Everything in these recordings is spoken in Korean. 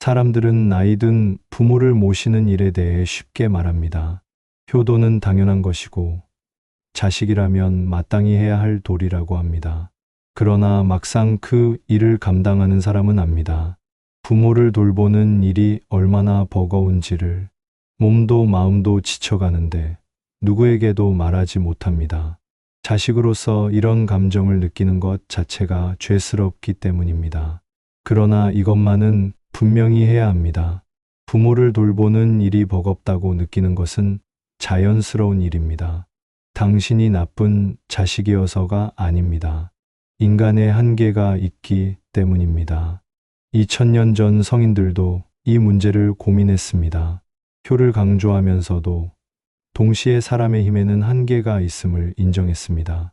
사람들은 나이든 부모를 모시는 일에 대해 쉽게 말합니다. 효도는 당연한 것이고 자식이라면 마땅히 해야 할 도리라고 합니다. 그러나 막상 그 일을 감당하는 사람은 압니다. 부모를 돌보는 일이 얼마나 버거운지를. 몸도 마음도 지쳐가는데 누구에게도 말하지 못합니다. 자식으로서 이런 감정을 느끼는 것 자체가 죄스럽기 때문입니다. 그러나 이것만은 분명히 해야 합니다. 부모를 돌보는 일이 버겁다고 느끼는 것은 자연스러운 일입니다. 당신이 나쁜 자식이어서가 아닙니다. 인간의 한계가 있기 때문입니다. 2000년 전 성인들도 이 문제를 고민했습니다. 효를 강조하면서도 동시에 사람의 힘에는 한계가 있음을 인정했습니다.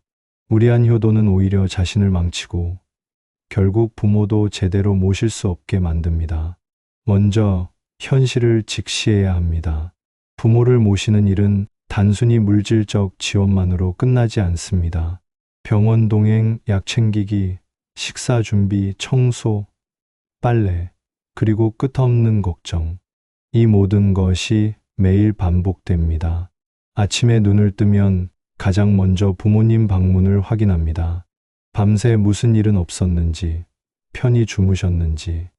무리한 효도는 오히려 자신을 망치고 결국 부모도 제대로 모실 수 없게 만듭니다. 먼저 현실을 직시해야 합니다. 부모를 모시는 일은 단순히 물질적 지원만으로 끝나지 않습니다. 병원 동행, 약 챙기기, 식사 준비, 청소, 빨래, 그리고 끝없는 걱정. 이 모든 것이 매일 반복됩니다. 아침에 눈을 뜨면 가장 먼저 부모님 방문을 확인합니다. 밤새 무슨 일은 없었는지, 편히 주무셨는지.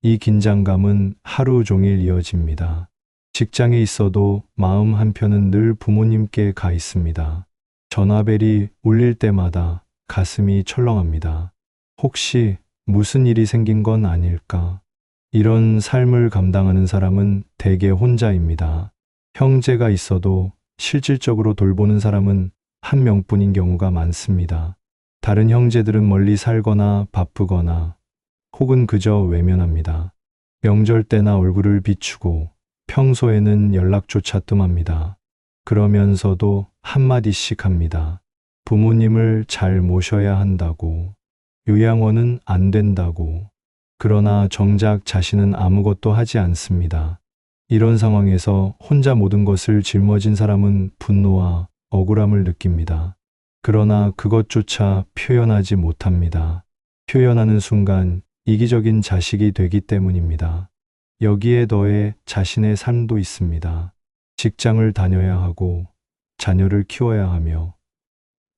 이 긴장감은 하루 종일 이어집니다. 직장에 있어도 마음 한편은 늘 부모님께 가 있습니다. 전화벨이 울릴 때마다 가슴이 철렁합니다. 혹시 무슨 일이 생긴 건 아닐까? 이런 삶을 감당하는 사람은 대개 혼자입니다. 형제가 있어도 실질적으로 돌보는 사람은 한 명뿐인 경우가 많습니다. 다른 형제들은 멀리 살거나 바쁘거나 혹은 그저 외면합니다. 명절 때나 얼굴을 비추고 평소에는 연락조차 뜸합니다. 그러면서도 한마디씩 합니다. 부모님을 잘 모셔야 한다고, 요양원은 안 된다고. 그러나 정작 자신은 아무것도 하지 않습니다. 이런 상황에서 혼자 모든 것을 짊어진 사람은 분노와 억울함을 느낍니다. 그러나 그것조차 표현하지 못합니다. 표현하는 순간 이기적인 자식이 되기 때문입니다. 여기에 더해 자신의 삶도 있습니다. 직장을 다녀야 하고 자녀를 키워야 하며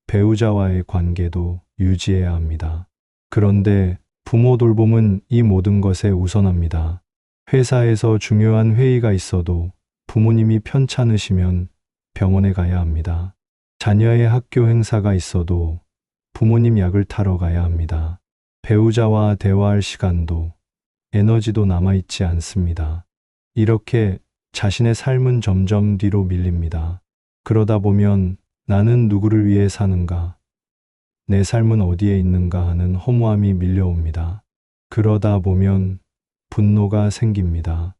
배우자와의 관계도 유지해야 합니다. 그런데 부모 돌봄은 이 모든 것에 우선합니다. 회사에서 중요한 회의가 있어도 부모님이 편찮으시면 병원에 가야 합니다. 자녀의 학교 행사가 있어도 부모님 약을 타러 가야 합니다. 배우자와 대화할 시간도 에너지도 남아있지 않습니다. 이렇게 자신의 삶은 점점 뒤로 밀립니다. 그러다 보면 나는 누구를 위해 사는가? 내 삶은 어디에 있는가 하는 허무함이 밀려옵니다. 그러다 보면 분노가 생깁니다.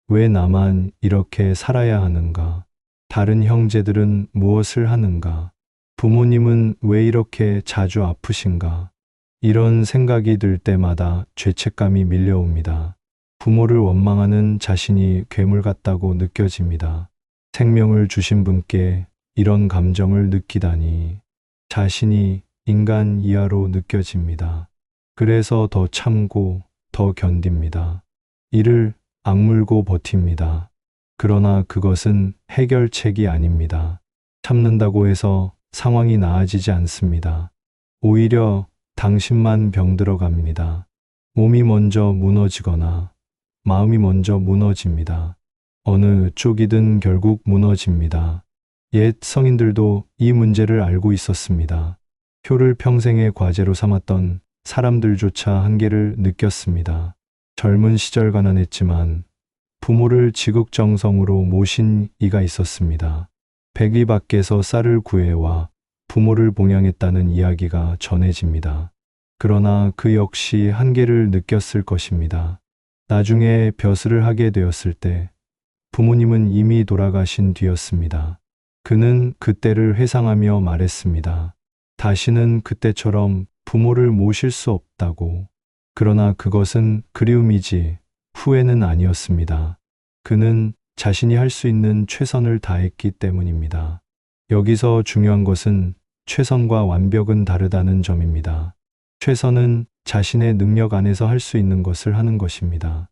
왜 나만 이렇게 살아야 하는가? 다른 형제들은 무엇을 하는가? 부모님은 왜 이렇게 자주 아프신가? 이런 생각이 들 때마다 죄책감이 밀려옵니다. 부모를 원망하는 자신이 괴물 같다고 느껴집니다. 생명을 주신 분께 이런 감정을 느끼다니 자신이 인간 이하로 느껴집니다. 그래서 더 참고 더 견딥니다. 이를 악물고 버팁니다. 그러나 그것은 해결책이 아닙니다. 참는다고 해서 상황이 나아지지 않습니다. 오히려 당신만 병들어 갑니다. 몸이 먼저 무너지거나 마음이 먼저 무너집니다. 어느 쪽이든 결국 무너집니다. 옛 성인들도 이 문제를 알고 있었습니다. 효를 평생의 과제로 삼았던 사람들조차 한계를 느꼈습니다. 젊은 시절 가난했지만 부모를 지극정성으로 모신 이가 있었습니다. 백이 밖에서 쌀을 구해와 부모를 봉양했다는 이야기가 전해집니다. 그러나 그 역시 한계를 느꼈을 것입니다. 나중에 벼슬을 하게 되었을 때 부모님은 이미 돌아가신 뒤였습니다. 그는 그때를 회상하며 말했습니다. 다시는 그때처럼 부모를 모실 수 없다고. 그러나 그것은 그리움이지 후회는 아니었습니다. 그는 자신이 할 수 있는 최선을 다했기 때문입니다. 여기서 중요한 것은 최선과 완벽은 다르다는 점입니다. 최선은 자신의 능력 안에서 할 수 있는 것을 하는 것입니다.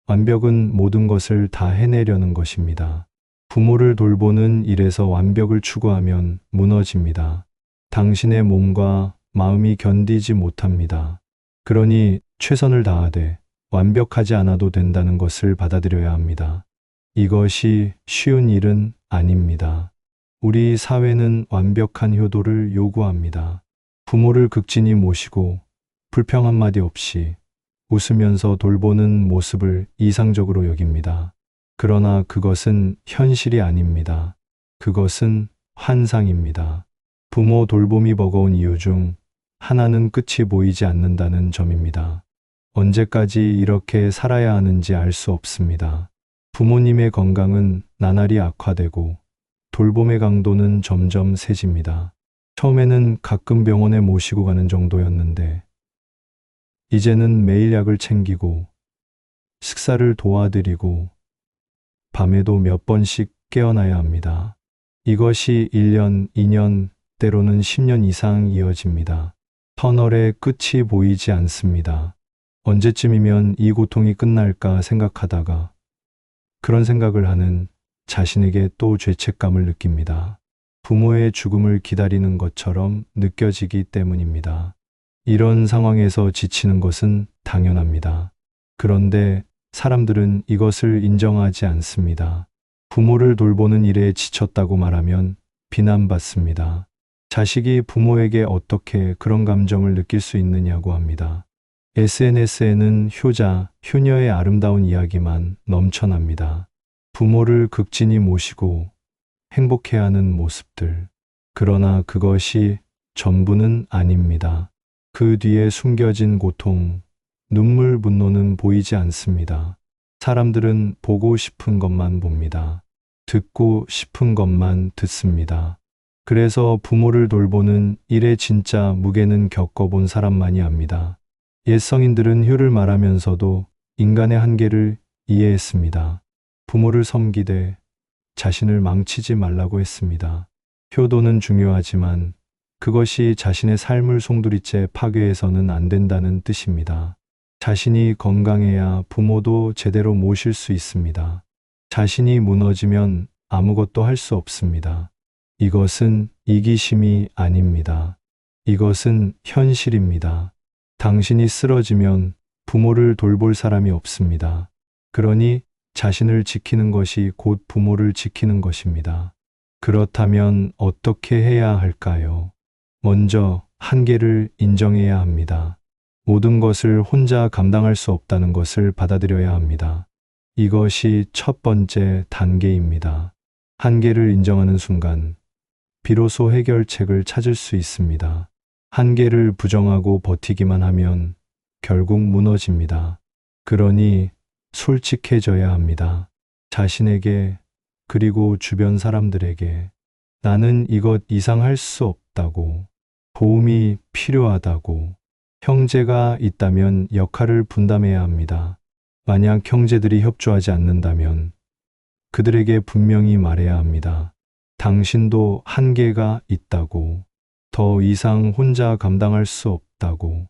완벽은 모든 것을 다 해내려는 것입니다. 부모를 돌보는 일에서 완벽을 추구하면 무너집니다. 당신의 몸과 마음이 견디지 못합니다. 그러니 최선을 다하되 완벽하지 않아도 된다는 것을 받아들여야 합니다. 이것이 쉬운 일은 아닙니다. 우리 사회는 완벽한 효도를 요구합니다. 부모를 극진히 모시고 불평 한마디 없이 웃으면서 돌보는 모습을 이상적으로 여깁니다. 그러나 그것은 현실이 아닙니다. 그것은 환상입니다. 부모 돌봄이 버거운 이유 중 하나는 끝이 보이지 않는다는 점입니다. 언제까지 이렇게 살아야 하는지 알 수 없습니다. 부모님의 건강은 나날이 악화되고 돌봄의 강도는 점점 세집니다. 처음에는 가끔 병원에 모시고 가는 정도였는데 이제는 매일 약을 챙기고 식사를 도와드리고 밤에도 몇 번씩 깨어나야 합니다. 이것이 1년, 2년, 때로는 10년 이상 이어집니다. 터널의 끝이 보이지 않습니다. 언제쯤이면 이 고통이 끝날까 생각하다가 그런 생각을 하는 자신에게 또 죄책감을 느낍니다. 부모의 죽음을 기다리는 것처럼 느껴지기 때문입니다. 이런 상황에서 지치는 것은 당연합니다. 그런데 사람들은 이것을 인정하지 않습니다. 부모를 돌보는 일에 지쳤다고 말하면 비난받습니다. 자식이 부모에게 어떻게 그런 감정을 느낄 수 있느냐고 합니다. SNS에는 효자, 효녀의 아름다운 이야기만 넘쳐납니다. 부모를 극진히 모시고 행복해하는 모습들. 그러나 그것이 전부는 아닙니다. 그 뒤에 숨겨진 고통, 눈물, 분노는 보이지 않습니다. 사람들은 보고 싶은 것만 봅니다. 듣고 싶은 것만 듣습니다. 그래서 부모를 돌보는 일의 진짜 무게는 겪어본 사람만이 압니다. 옛 성인들은 효를 말하면서도 인간의 한계를 이해했습니다. 부모를 섬기되 자신을 망치지 말라고 했습니다. 효도는 중요하지만 그것이 자신의 삶을 송두리째 파괴해서는 안 된다는 뜻입니다. 자신이 건강해야 부모도 제대로 모실 수 있습니다. 자신이 무너지면 아무것도 할 수 없습니다. 이것은 이기심이 아닙니다. 이것은 현실입니다. 당신이 쓰러지면 부모를 돌볼 사람이 없습니다. 그러니 자신을 지키는 것이 곧 부모를 지키는 것입니다. 그렇다면 어떻게 해야 할까요? 먼저 한계를 인정해야 합니다. 모든 것을 혼자 감당할 수 없다는 것을 받아들여야 합니다. 이것이 첫 번째 단계입니다. 한계를 인정하는 순간 비로소 해결책을 찾을 수 있습니다. 한계를 부정하고 버티기만 하면 결국 무너집니다. 그러니 솔직해져야 합니다. 자신에게 그리고 주변 사람들에게 나는 이것 이상 할 수 없다고, 도움이 필요하다고, 형제가 있다면 역할을 분담해야 합니다. 만약 형제들이 협조하지 않는다면 그들에게 분명히 말해야 합니다. 당신도 한계가 있다고, 더 이상 혼자 감당할 수 없다고.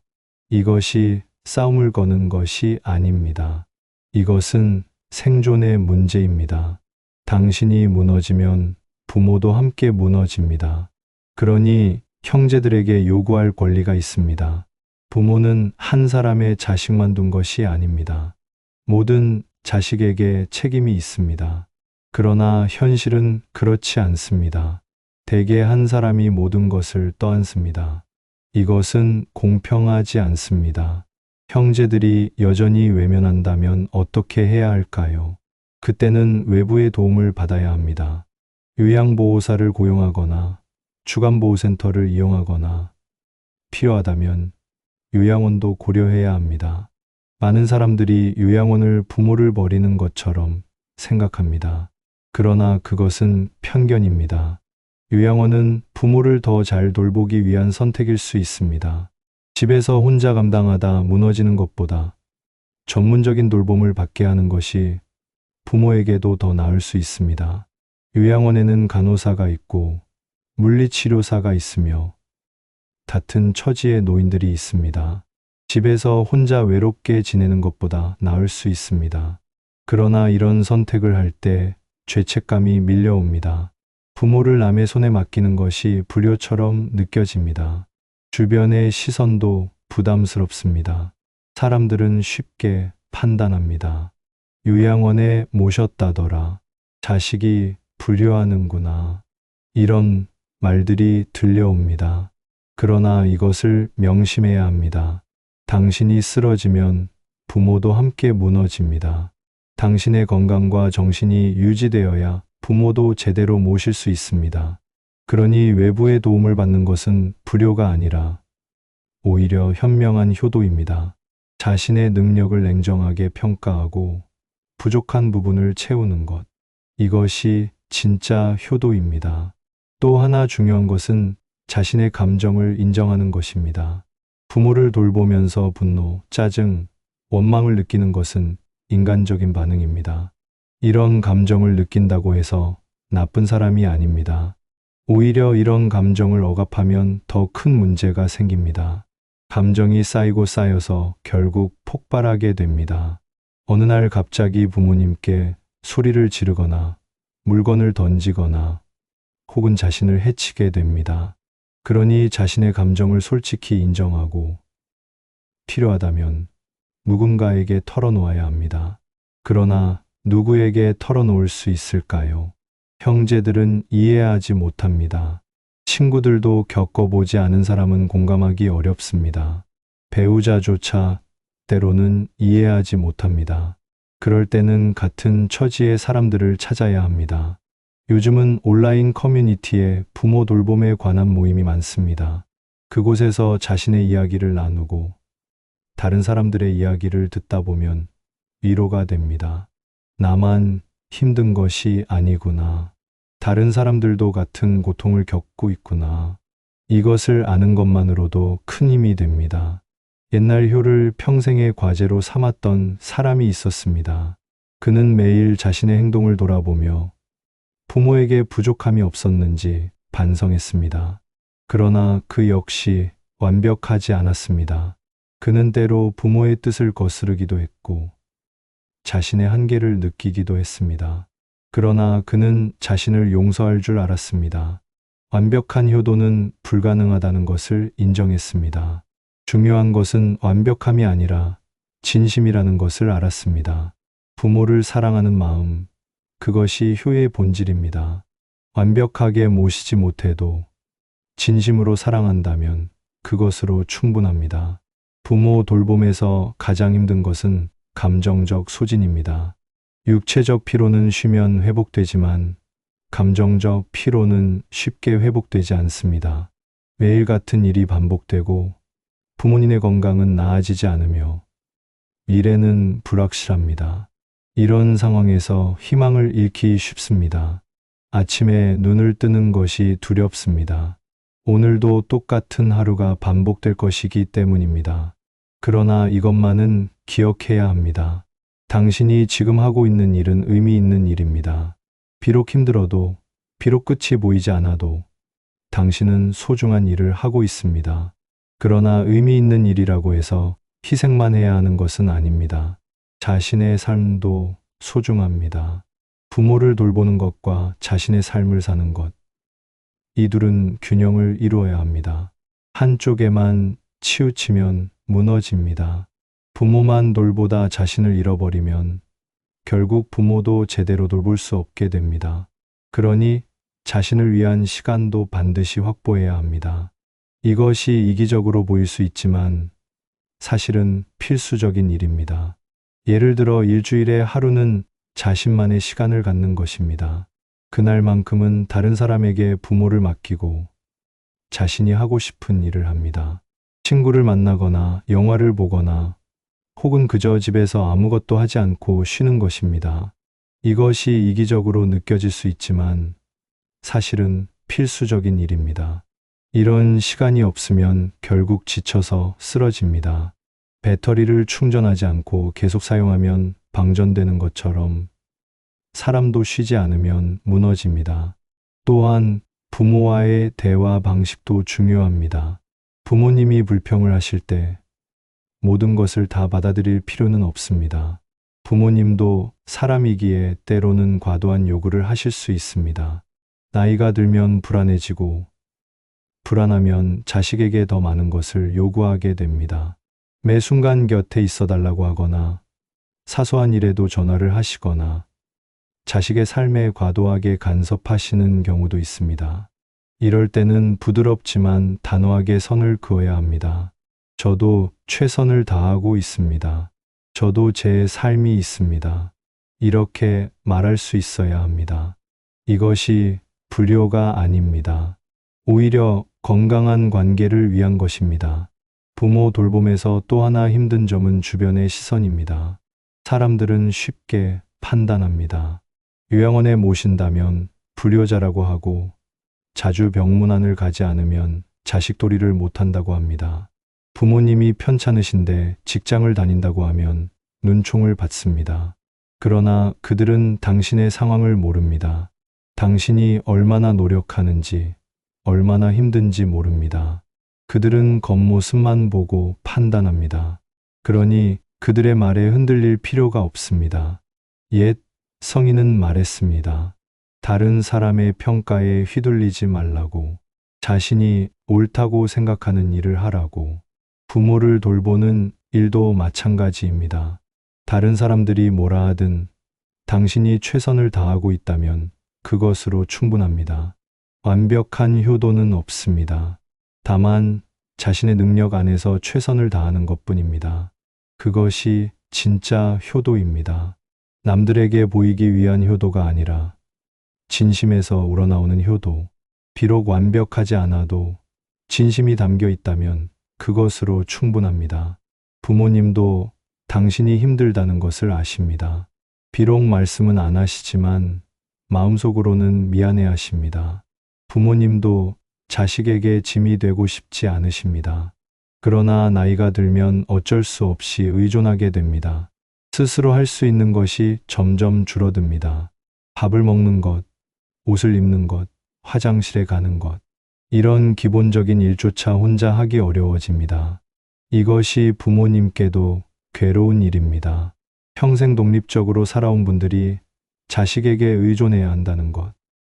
이것이 싸움을 거는 것이 아닙니다. 이것은 생존의 문제입니다. 당신이 무너지면 부모도 함께 무너집니다. 그러니 형제들에게 요구할 권리가 있습니다. 부모는 한 사람의 자식만 둔 것이 아닙니다. 모든 자식에게 책임이 있습니다. 그러나 현실은 그렇지 않습니다. 대개 한 사람이 모든 것을 떠안습니다. 이것은 공평하지 않습니다. 형제들이 여전히 외면한다면 어떻게 해야 할까요? 그때는 외부의 도움을 받아야 합니다. 요양보호사를 고용하거나 주간보호센터를 이용하거나 필요하다면 요양원도 고려해야 합니다. 많은 사람들이 요양원을 부모를 버리는 것처럼 생각합니다. 그러나 그것은 편견입니다. 요양원은 부모를 더 잘 돌보기 위한 선택일 수 있습니다. 집에서 혼자 감당하다 무너지는 것보다 전문적인 돌봄을 받게 하는 것이 부모에게도 더 나을 수 있습니다. 요양원에는 간호사가 있고 물리치료사가 있으며 같은 처지의 노인들이 있습니다. 집에서 혼자 외롭게 지내는 것보다 나을 수 있습니다. 그러나 이런 선택을 할 때 죄책감이 밀려옵니다. 부모를 남의 손에 맡기는 것이 불효처럼 느껴집니다. 주변의 시선도 부담스럽습니다. 사람들은 쉽게 판단합니다. 요양원에 모셨다더라. 자식이 불효하는구나. 이런 말들이 들려옵니다. 그러나 이것을 명심해야 합니다. 당신이 쓰러지면 부모도 함께 무너집니다. 당신의 건강과 정신이 유지되어야 부모도 제대로 모실 수 있습니다. 그러니 외부의 도움을 받는 것은 불효가 아니라 오히려 현명한 효도입니다. 자신의 능력을 냉정하게 평가하고 부족한 부분을 채우는 것. 이것이 진짜 효도입니다. 또 하나 중요한 것은 자신의 감정을 인정하는 것입니다. 부모를 돌보면서 분노, 짜증, 원망을 느끼는 것은 인간적인 반응입니다. 이런 감정을 느낀다고 해서 나쁜 사람이 아닙니다. 오히려 이런 감정을 억압하면 더 큰 문제가 생깁니다. 감정이 쌓이고 쌓여서 결국 폭발하게 됩니다. 어느 날 갑자기 부모님께 소리를 지르거나 물건을 던지거나 혹은 자신을 해치게 됩니다. 그러니 자신의 감정을 솔직히 인정하고 필요하다면 누군가에게 털어놓아야 합니다. 그러나 누구에게 털어놓을 수 있을까요? 형제들은 이해하지 못합니다. 친구들도 겪어보지 않은 사람은 공감하기 어렵습니다. 배우자조차 때로는 이해하지 못합니다. 그럴 때는 같은 처지의 사람들을 찾아야 합니다. 요즘은 온라인 커뮤니티에 부모 돌봄에 관한 모임이 많습니다. 그곳에서 자신의 이야기를 나누고 다른 사람들의 이야기를 듣다 보면 위로가 됩니다. 나만 힘든 것이 아니구나. 다른 사람들도 같은 고통을 겪고 있구나. 이것을 아는 것만으로도 큰 힘이 됩니다. 옛날 효를 평생의 과제로 삼았던 사람이 있었습니다. 그는 매일 자신의 행동을 돌아보며 부모에게 부족함이 없었는지 반성했습니다. 그러나 그 역시 완벽하지 않았습니다. 그는 때로 부모의 뜻을 거스르기도 했고 자신의 한계를 느끼기도 했습니다. 그러나 그는 자신을 용서할 줄 알았습니다. 완벽한 효도는 불가능하다는 것을 인정했습니다. 중요한 것은 완벽함이 아니라 진심이라는 것을 알았습니다. 부모를 사랑하는 마음, 그것이 효의 본질입니다. 완벽하게 모시지 못해도 진심으로 사랑한다면 그것으로 충분합니다. 부모 돌봄에서 가장 힘든 것은 감정적 소진입니다. 육체적 피로는 쉬면 회복되지만 감정적 피로는 쉽게 회복되지 않습니다. 매일 같은 일이 반복되고 부모님의 건강은 나아지지 않으며 미래는 불확실합니다. 이런 상황에서 희망을 잃기 쉽습니다. 아침에 눈을 뜨는 것이 두렵습니다. 오늘도 똑같은 하루가 반복될 것이기 때문입니다. 그러나 이것만은 기억해야 합니다. 당신이 지금 하고 있는 일은 의미 있는 일입니다. 비록 힘들어도, 비록 끝이 보이지 않아도 당신은 소중한 일을 하고 있습니다. 그러나 의미 있는 일이라고 해서 희생만 해야 하는 것은 아닙니다. 자신의 삶도 소중합니다. 부모를 돌보는 것과 자신의 삶을 사는 것. 이 둘은 균형을 이루어야 합니다. 한쪽에만 치우치면 무너집니다. 부모만 돌보다 자신을 잃어버리면 결국 부모도 제대로 돌볼 수 없게 됩니다. 그러니 자신을 위한 시간도 반드시 확보해야 합니다. 이것이 이기적으로 보일 수 있지만 사실은 필수적인 일입니다. 예를 들어 일주일에 하루는 자신만의 시간을 갖는 것입니다. 그날만큼은 다른 사람에게 부모를 맡기고 자신이 하고 싶은 일을 합니다. 친구를 만나거나 영화를 보거나 혹은 그저 집에서 아무것도 하지 않고 쉬는 것입니다. 이것이 이기적으로 느껴질 수 있지만 사실은 필수적인 일입니다. 이런 시간이 없으면 결국 지쳐서 쓰러집니다. 배터리를 충전하지 않고 계속 사용하면 방전되는 것처럼 사람도 쉬지 않으면 무너집니다. 또한 부모와의 대화 방식도 중요합니다. 부모님이 불평을 하실 때 모든 것을 다 받아들일 필요는 없습니다. 부모님도 사람이기에 때로는 과도한 요구를 하실 수 있습니다. 나이가 들면 불안해지고, 불안하면 자식에게 더 많은 것을 요구하게 됩니다. 매 순간 곁에 있어 달라고 하거나, 사소한 일에도 전화를 하시거나, 자식의 삶에 과도하게 간섭하시는 경우도 있습니다. 이럴 때는 부드럽지만 단호하게 선을 그어야 합니다. 저도 최선을 다하고 있습니다. 저도 제 삶이 있습니다. 이렇게 말할 수 있어야 합니다. 이것이 불효가 아닙니다. 오히려 건강한 관계를 위한 것입니다. 부모 돌봄에서 또 하나 힘든 점은 주변의 시선입니다. 사람들은 쉽게 판단합니다. 요양원에 모신다면 불효자라고 하고, 자주 병문안을 가지 않으면 자식도리를 못한다고 합니다. 부모님이 편찮으신데 직장을 다닌다고 하면 눈총을 받습니다. 그러나 그들은 당신의 상황을 모릅니다. 당신이 얼마나 노력하는지, 얼마나 힘든지 모릅니다. 그들은 겉모습만 보고 판단합니다. 그러니 그들의 말에 흔들릴 필요가 없습니다. 옛 성인은 말했습니다. 다른 사람의 평가에 휘둘리지 말라고. 자신이 옳다고 생각하는 일을 하라고. 부모를 돌보는 일도 마찬가지입니다. 다른 사람들이 뭐라 하든 당신이 최선을 다하고 있다면 그것으로 충분합니다. 완벽한 효도는 없습니다. 다만 자신의 능력 안에서 최선을 다하는 것뿐입니다. 그것이 진짜 효도입니다. 남들에게 보이기 위한 효도가 아니라 진심에서 우러나오는 효도. 비록 완벽하지 않아도 진심이 담겨 있다면 그것으로 충분합니다. 부모님도 당신이 힘들다는 것을 아십니다. 비록 말씀은 안 하시지만 마음속으로는 미안해 하십니다. 부모님도 자식에게 짐이 되고 싶지 않으십니다. 그러나 나이가 들면 어쩔 수 없이 의존하게 됩니다. 스스로 할 수 있는 것이 점점 줄어듭니다. 밥을 먹는 것, 옷을 입는 것, 화장실에 가는 것. 이런 기본적인 일조차 혼자 하기 어려워집니다. 이것이 부모님께도 괴로운 일입니다. 평생 독립적으로 살아온 분들이 자식에게 의존해야 한다는 것.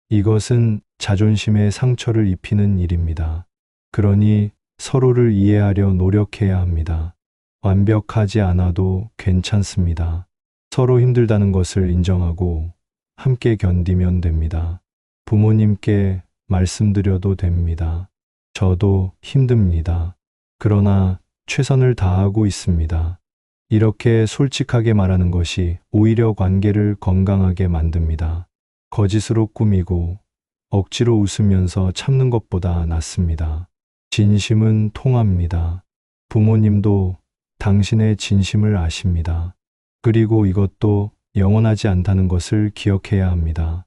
이것은 자존심에 상처를 입히는 일입니다. 그러니 서로를 이해하려 노력해야 합니다. 완벽하지 않아도 괜찮습니다. 서로 힘들다는 것을 인정하고 함께 견디면 됩니다. 부모님께 말씀드려도 됩니다. 저도 힘듭니다. 그러나 최선을 다하고 있습니다. 이렇게 솔직하게 말하는 것이 오히려 관계를 건강하게 만듭니다. 거짓으로 꾸미고 억지로 웃으면서 참는 것보다 낫습니다. 진심은 통합니다. 부모님도 당신의 진심을 아십니다. 그리고 이것도 영원하지 않다는 것을 기억해야 합니다.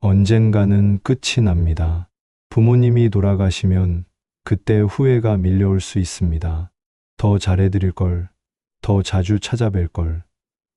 언젠가는 끝이 납니다. 부모님이 돌아가시면 그때 후회가 밀려올 수 있습니다. 더 잘해드릴 걸, 더 자주 찾아뵐 걸,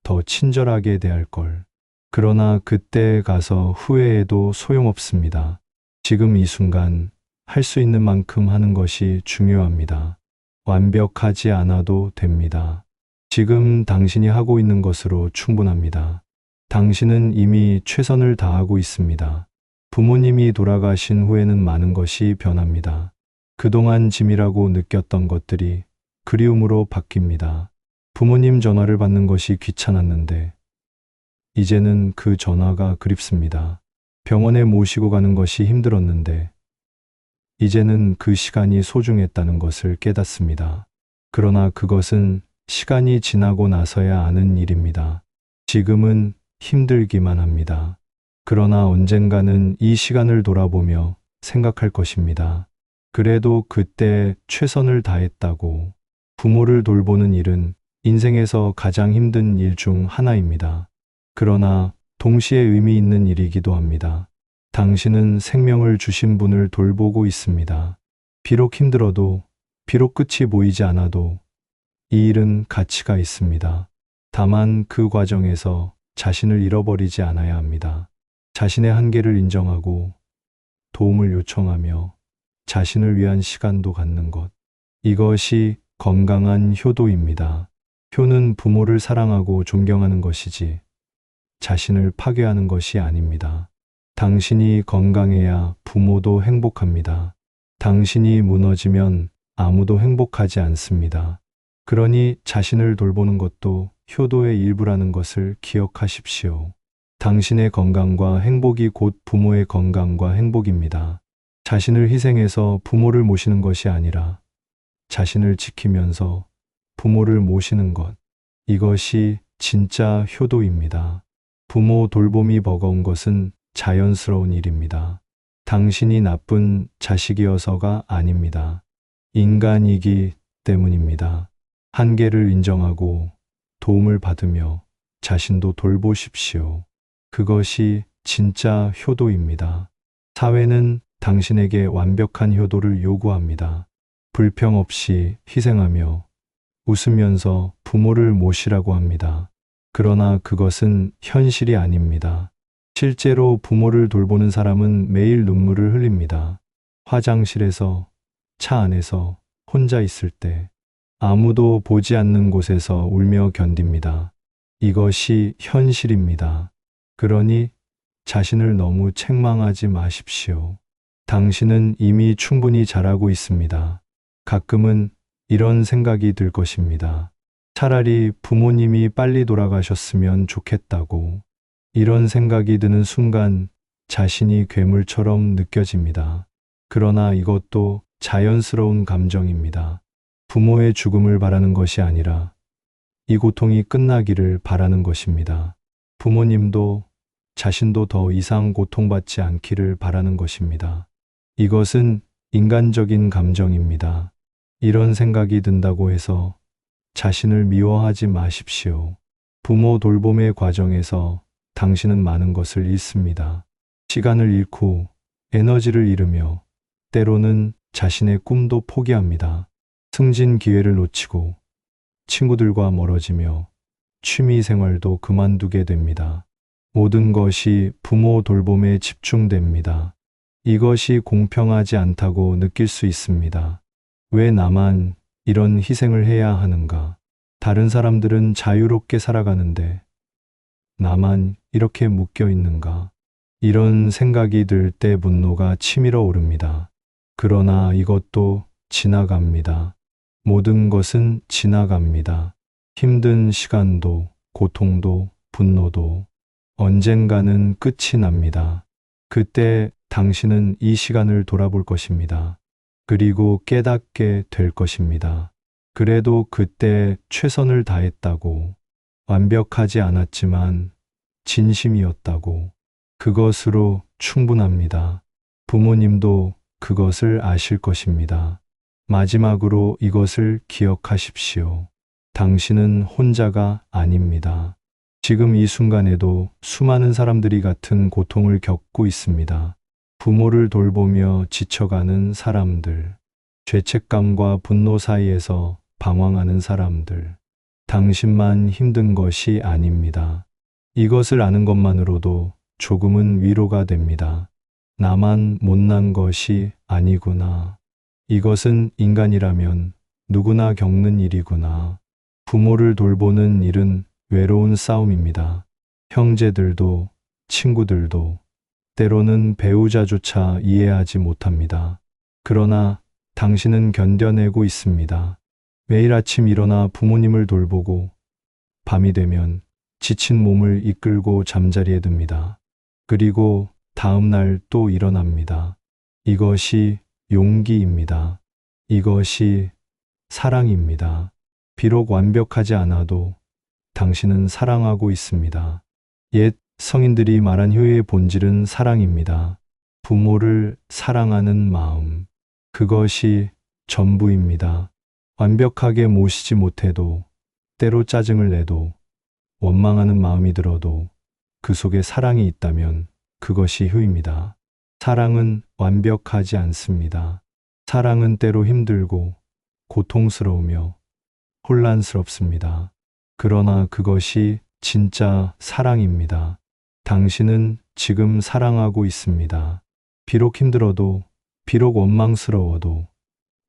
더 친절하게 대할 걸. 그러나 그때 가서 후회해도 소용없습니다. 지금 이 순간 할 수 있는 만큼 하는 것이 중요합니다. 완벽하지 않아도 됩니다. 지금 당신이 하고 있는 것으로 충분합니다. 당신은 이미 최선을 다하고 있습니다. 부모님이 돌아가신 후에는 많은 것이 변합니다. 그동안 짐이라고 느꼈던 것들이 그리움으로 바뀝니다. 부모님 전화를 받는 것이 귀찮았는데 이제는 그 전화가 그립습니다. 병원에 모시고 가는 것이 힘들었는데 이제는 그 시간이 소중했다는 것을 깨닫습니다. 그러나 그것은 시간이 지나고 나서야 아는 일입니다. 지금은 힘들기만 합니다. 그러나 언젠가는 이 시간을 돌아보며 생각할 것입니다. 그래도 그때 최선을 다했다고. 부모를 돌보는 일은 인생에서 가장 힘든 일 중 하나입니다. 그러나 동시에 의미 있는 일이기도 합니다. 당신은 생명을 주신 분을 돌보고 있습니다. 비록 힘들어도, 비록 끝이 보이지 않아도 이 일은 가치가 있습니다. 다만 그 과정에서 자신을 잃어버리지 않아야 합니다. 자신의 한계를 인정하고 도움을 요청하며 자신을 위한 시간도 갖는 것. 이것이 건강한 효도입니다. 효는 부모를 사랑하고 존경하는 것이지 자신을 파괴하는 것이 아닙니다. 당신이 건강해야 부모도 행복합니다. 당신이 무너지면 아무도 행복하지 않습니다. 그러니 자신을 돌보는 것도 효도의 일부라는 것을 기억하십시오. 당신의 건강과 행복이 곧 부모의 건강과 행복입니다. 자신을 희생해서 부모를 모시는 것이 아니라 자신을 지키면서 부모를 모시는 것. 이것이 진짜 효도입니다. 부모 돌봄이 버거운 것은 자연스러운 일입니다. 당신이 나쁜 자식이어서가 아닙니다. 인간이기 때문입니다. 한계를 인정하고 도움을 받으며 자신도 돌보십시오. 그것이 진짜 효도입니다. 사회는 당신에게 완벽한 효도를 요구합니다. 불평 없이 희생하며 웃으면서 부모를 모시라고 합니다. 그러나 그것은 현실이 아닙니다. 실제로 부모를 돌보는 사람은 매일 눈물을 흘립니다. 화장실에서, 차 안에서, 혼자 있을 때, 아무도 보지 않는 곳에서 울며 견딥니다. 이것이 현실입니다. 그러니 자신을 너무 책망하지 마십시오. 당신은 이미 충분히 잘하고 있습니다. 가끔은 이런 생각이 들 것입니다. 차라리 부모님이 빨리 돌아가셨으면 좋겠다고. 이런 생각이 드는 순간 자신이 괴물처럼 느껴집니다. 그러나 이것도 자연스러운 감정입니다. 부모의 죽음을 바라는 것이 아니라 이 고통이 끝나기를 바라는 것입니다. 부모님도 자신도 더 이상 고통받지 않기를 바라는 것입니다. 이것은 인간적인 감정입니다. 이런 생각이 든다고 해서 자신을 미워하지 마십시오. 부모 돌봄의 과정에서 당신은 많은 것을 잃습니다. 시간을 잃고 에너지를 잃으며 때로는 자신의 꿈도 포기합니다. 승진 기회를 놓치고 친구들과 멀어지며 취미 생활도 그만두게 됩니다. 모든 것이 부모 돌봄에 집중됩니다. 이것이 공평하지 않다고 느낄 수 있습니다. 왜 나만 이런 희생을 해야 하는가? 다른 사람들은 자유롭게 살아가는데 나만 이렇게 묶여 있는가? 이런 생각이 들 때 분노가 치밀어 오릅니다. 그러나 이것도 지나갑니다. 모든 것은 지나갑니다. 힘든 시간도, 고통도, 분노도 언젠가는 끝이 납니다. 그때 당신은 이 시간을 돌아볼 것입니다. 그리고 깨닫게 될 것입니다. 그래도 그때 최선을 다했다고, 완벽하지 않았지만 진심이었다고, 그것으로 충분합니다. 부모님도 그것을 아실 것입니다. 마지막으로 이것을 기억하십시오. 당신은 혼자가 아닙니다. 지금 이 순간에도 수많은 사람들이 같은 고통을 겪고 있습니다. 부모를 돌보며 지쳐가는 사람들, 죄책감과 분노 사이에서 방황하는 사람들, 당신만 힘든 것이 아닙니다. 이것을 아는 것만으로도 조금은 위로가 됩니다. 나만 못난 것이 아니구나. 이것은 인간이라면 누구나 겪는 일이구나. 부모를 돌보는 일은 외로운 싸움입니다. 형제들도 친구들도 때로는 배우자조차 이해하지 못합니다. 그러나 당신은 견뎌내고 있습니다. 매일 아침 일어나 부모님을 돌보고 밤이 되면 지친 몸을 이끌고 잠자리에 듭니다. 그리고 다음 날 또 일어납니다. 이것이 용기입니다. 이것이 사랑입니다. 비록 완벽하지 않아도 당신은 사랑하고 있습니다. 옛 성인들이 말한 효의 본질은 사랑입니다. 부모를 사랑하는 마음. 그것이 전부입니다. 완벽하게 모시지 못해도, 때로 짜증을 내도, 원망하는 마음이 들어도 그 속에 사랑이 있다면 그것이 효입니다. 사랑은 완벽하지 않습니다. 사랑은 때로 힘들고 고통스러우며 혼란스럽습니다. 그러나 그것이 진짜 사랑입니다. 당신은 지금 사랑하고 있습니다. 비록 힘들어도, 비록 원망스러워도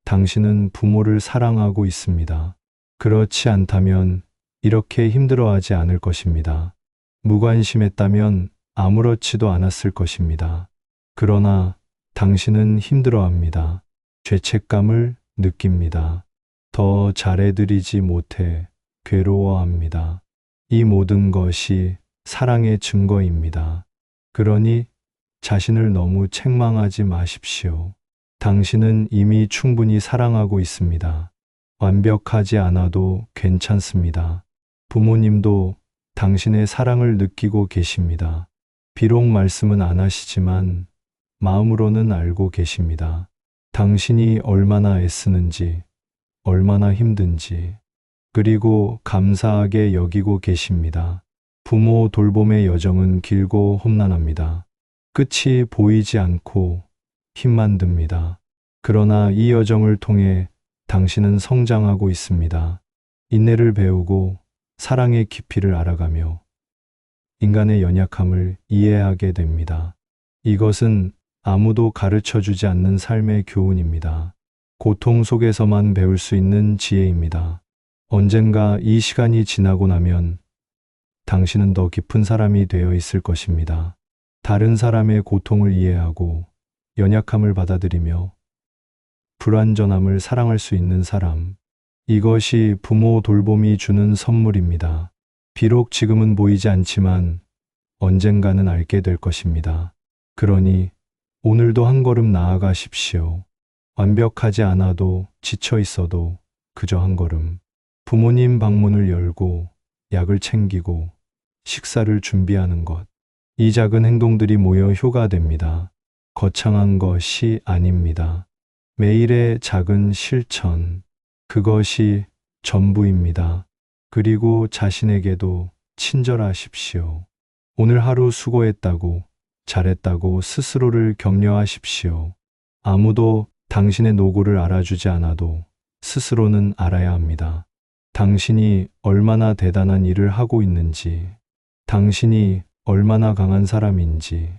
당신은 부모를 사랑하고 있습니다. 그렇지 않다면 이렇게 힘들어하지 않을 것입니다. 무관심했다면 아무렇지도 않았을 것입니다. 그러나 당신은 힘들어합니다. 죄책감을 느낍니다. 더 잘해드리지 못해 괴로워합니다. 이 모든 것이 사랑의 증거입니다. 그러니 자신을 너무 책망하지 마십시오. 당신은 이미 충분히 사랑하고 있습니다. 완벽하지 않아도 괜찮습니다. 부모님도 당신의 사랑을 느끼고 계십니다. 비록 말씀은 안 하시지만 마음으로는 알고 계십니다. 당신이 얼마나 애쓰는지, 얼마나 힘든지, 그리고 감사하게 여기고 계십니다. 부모 돌봄의 여정은 길고 험난합니다. 끝이 보이지 않고 힘만 듭니다. 그러나 이 여정을 통해 당신은 성장하고 있습니다. 인내를 배우고 사랑의 깊이를 알아가며 인간의 연약함을 이해하게 됩니다. 이것은 아무도 가르쳐 주지 않는 삶의 교훈입니다. 고통 속에서만 배울 수 있는 지혜입니다. 언젠가 이 시간이 지나고 나면 당신은 더 깊은 사람이 되어 있을 것입니다. 다른 사람의 고통을 이해하고 연약함을 받아들이며 불완전함을 사랑할 수 있는 사람. 이것이 부모 돌봄이 주는 선물입니다. 비록 지금은 보이지 않지만 언젠가는 알게 될 것입니다. 그러니 오늘도 한 걸음 나아가십시오. 완벽하지 않아도 지쳐 있어도 그저 한 걸음. 부모님 방문을 열고 약을 챙기고 식사를 준비하는 것. 이 작은 행동들이 모여 효가 됩니다. 거창한 것이 아닙니다. 매일의 작은 실천. 그것이 전부입니다. 그리고 자신에게도 친절하십시오. 오늘 하루 수고했다고, 잘했다고 스스로를 격려하십시오. 아무도 당신의 노고를 알아주지 않아도 스스로는 알아야 합니다. 당신이 얼마나 대단한 일을 하고 있는지, 당신이 얼마나 강한 사람인지,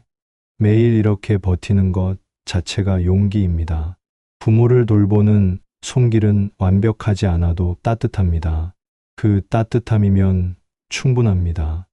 매일 이렇게 버티는 것 자체가 용기입니다. 부모를 돌보는 손길은 완벽하지 않아도 따뜻합니다. 그 따뜻함이면 충분합니다.